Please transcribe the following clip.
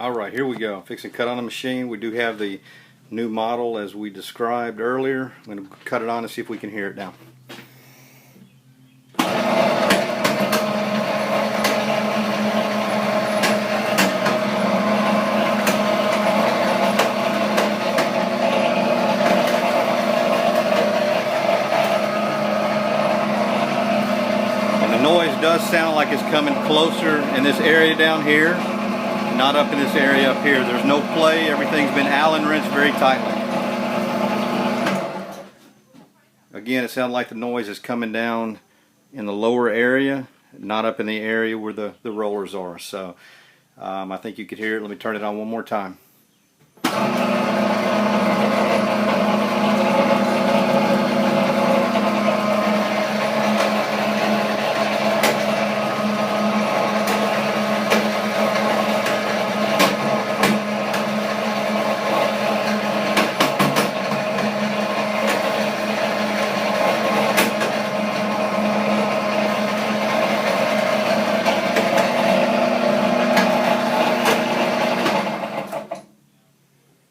Alright, here we go. Fixing to cut on the machine. We do have the new model as we described earlier. I'm going to cut it on and see if we can hear it now. And the noise does sound like it's coming closer in this area down here. Not up in this area up here. There's no play. Everything's been Allen wrenched very tightly. Again, it sounds like the noise is coming down in the lower area, not up in the area where the rollers are. So I think you could hear it. Let me turn it on one more time.